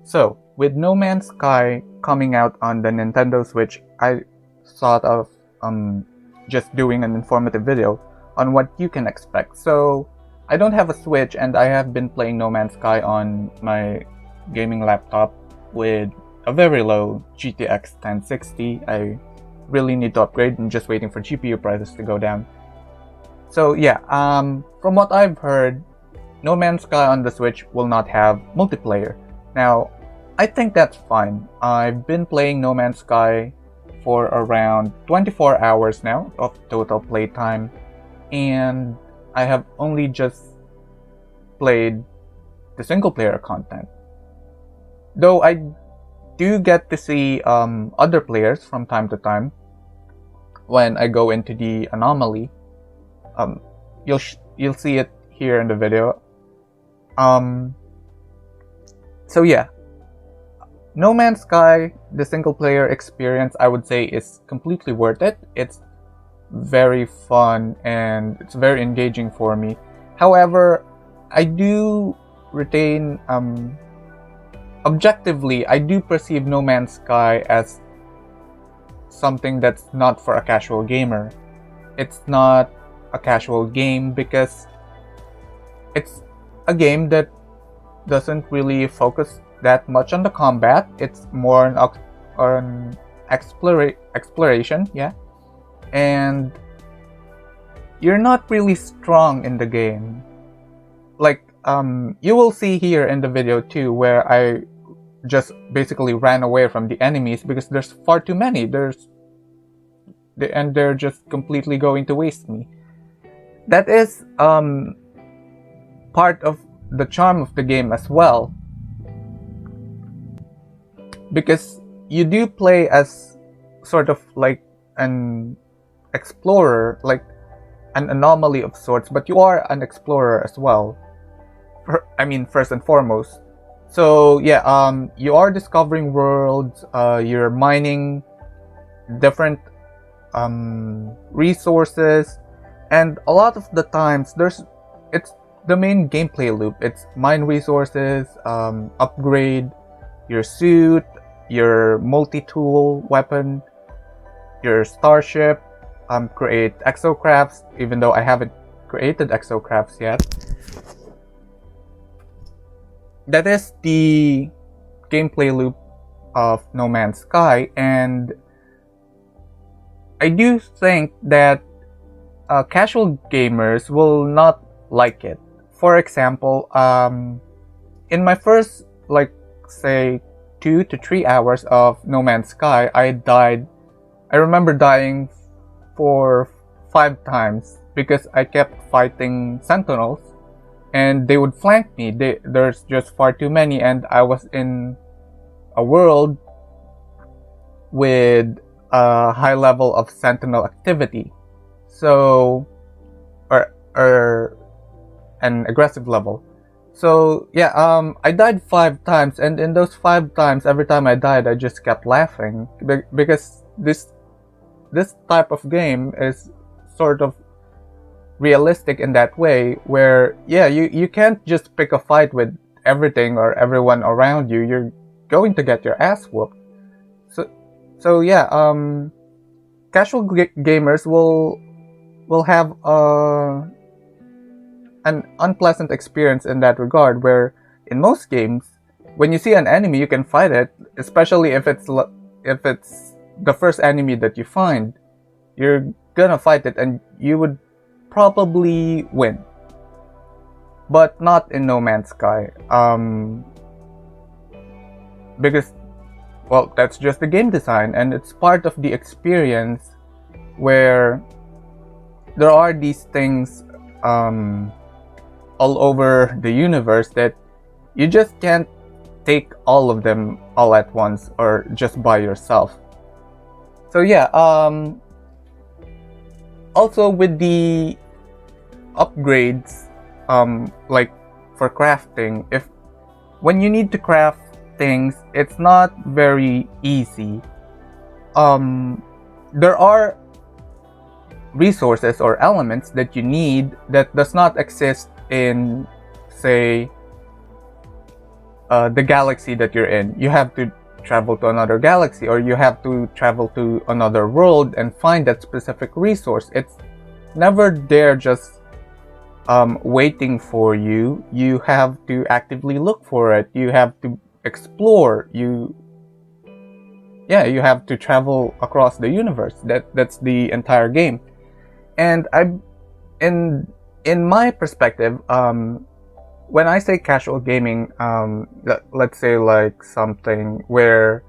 So, with No Man's Sky coming out on the Nintendo Switch, I thought of just doing an informative video on what you can expect. So, I don't have a Switch and I have been playing No Man's Sky on my gaming laptop with a very low GTX 1060. I really need to upgrade. I'm just waiting for GPU prices to go down. So yeah, from what I've heard, No Man's Sky on the Switch will not have multiplayer. Now, I think that's fine. I've been playing No Man's Sky for around 24 hours now of total playtime, and I have only just played the single player content. Though I do get to see other players from time to time when I go into the anomaly. You'll see it here in the video. So yeah, No Man's Sky, the single player experience, I would say is completely worth it. It's very fun and it's very engaging for me. However, I do retain, objectively, I do perceive No Man's Sky as something that's not for a casual gamer. It's not a casual game because it's a game that doesn't really focus that much on the combat. It's more on exploration, yeah. And you're not really strong in the game. Like, you will see here in the video too, where I just basically ran away from the enemies because there's far too many. And they're just completely going to waste me. That is part of the charm of the game as well, because you do play as sort of like an explorer, like an anomaly of sorts, but you are an explorer as well. First and foremost. So yeah, you are discovering worlds, you're mining different resources, and a lot of the times it's the main gameplay loop. It's mine resources, upgrade your suit, your multi-tool weapon, your starship, create exocrafts, even though I haven't created exocrafts yet. That is the gameplay loop of No Man's Sky, and I do think that casual gamers will not like it. For example, in my first, like, say 2 to 3 hours of No Man's Sky, I remember dying for 5 times because I kept fighting sentinels and they would flank me. There's just far too many, and I was in a world with a high level of sentinel activity. So, or an aggressive level. So yeah, I died 5 times, and in those 5 times, every time I died, I just kept laughing because this type of game is sort of realistic in that way, where yeah, you can't just pick a fight with everything or everyone around you. You're going to get your ass whooped. So yeah, casual gamers will have an unpleasant experience in that regard, where in most games, when you see an enemy, you can fight it, especially if it's the first enemy that you find. You're gonna fight it and you would probably win. But not in No Man's Sky, because, well, that's just the game design, and it's part of the experience where there are these things all over the universe that you just can't take all of them all at once or just by yourself. So yeah, also with the upgrades, like for crafting, when you need to craft things, it's not very easy. There are resources or elements that you need that does not exist in, say, the galaxy that you're in. You have to travel to another galaxy, or you have to travel to another world and find that specific resource. It's never there just waiting for you. You have to actively look for it. You have to explore. You have to travel across the universe. That's the entire game. And in my perspective, when I say casual gaming, let's say like something where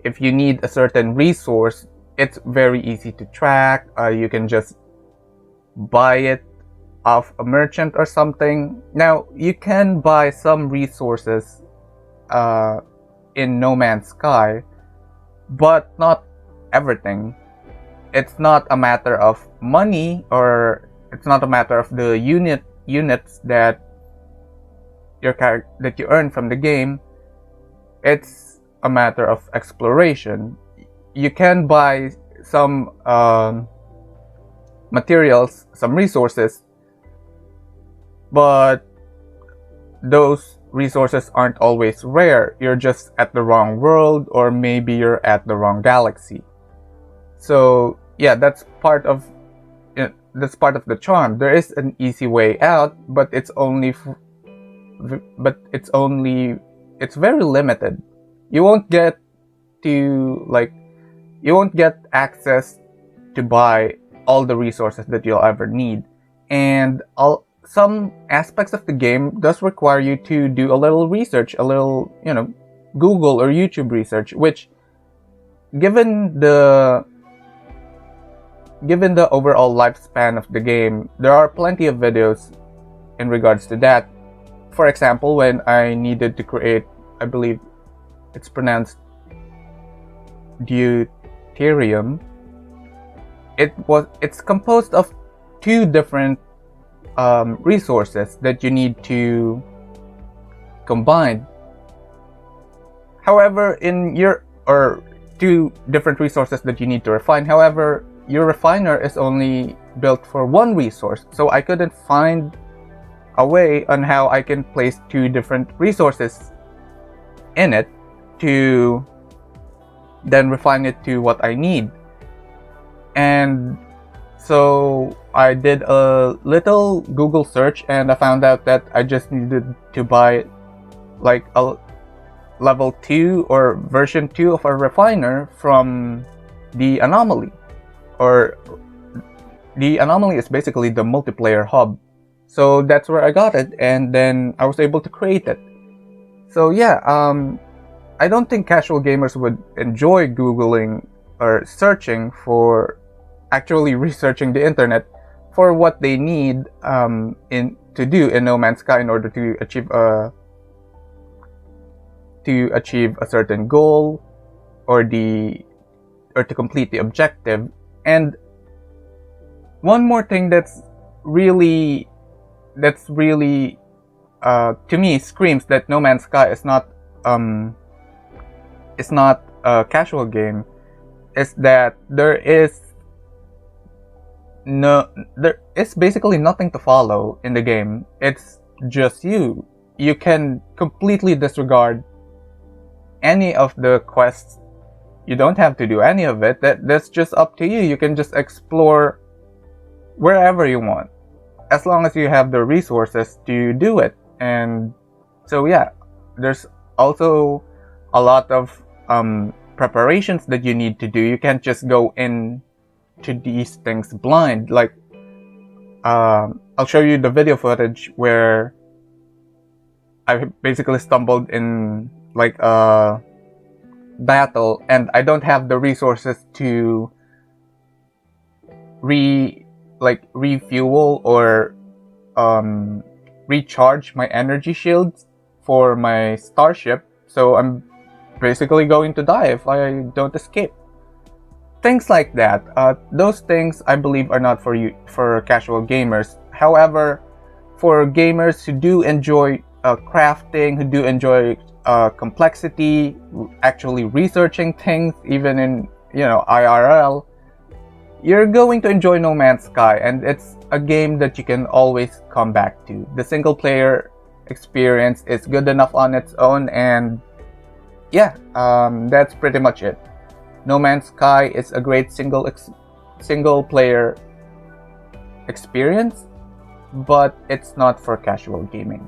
if you need a certain resource, it's very easy to track. You can just buy it off a merchant or something. Now, you can buy some resources in No Man's Sky, but not everything. It's not a matter of money, or it's not a matter of the units that you earn from the game. It's a matter of exploration. You can buy some materials, some resources, but those resources aren't always rare. You're just at the wrong world, or maybe you're at the wrong galaxy. So yeah, that's part of the charm. There is an easy way out, but it's very limited. You won't get access to buy all the resources that you'll ever need, and some aspects of the game does require you to do a little research, a little Google or YouTube research, which given the overall lifespan of the game, there are plenty of videos in regards to that. For example, when I needed to create, I believe it's pronounced deuterium, it's composed of two different resources that you need to combine. However, two different resources that you need to refine. However, your refiner is only built for one resource, so I couldn't find a way on how I can place two different resources in it to then refine it to what I need. And so I did a little Google search, and I found out that I just needed to buy like a level 2 or version 2 of a refiner from the Anomaly. Or the Anomaly is basically the multiplayer hub. So that's where I got it, and then I was able to create it. So yeah, I don't think casual gamers would enjoy Googling or actually researching the internet for what they need to do in No Man's Sky in order to achieve a certain goal, or to complete the objective. And one more thing that's really to me screams that No Man's Sky is not a casual game is that there is basically nothing to follow in the game. It's just you. You can completely disregard any of the quests. You don't have to do any of it. That's just up to you. You can just explore wherever you want, as long as you have the resources to do it. And so yeah, there's also a lot of preparations that you need to do. You can't just go in to these things blind. Like I'll show you the video footage where I basically stumbled in like a battle, and I don't have the resources to refuel or recharge my energy shields for my starship, so I'm basically going to die if I don't escape. Things like that. Those things I believe are not for casual gamers. However, for gamers who do enjoy crafting, who do enjoy complexity, actually researching things, even in IRL, you're going to enjoy No Man's Sky, and it's a game that you can always come back to. The single player experience is good enough on its own, and yeah, that's pretty much it. No Man's Sky is a great single player experience, but it's not for casual gaming.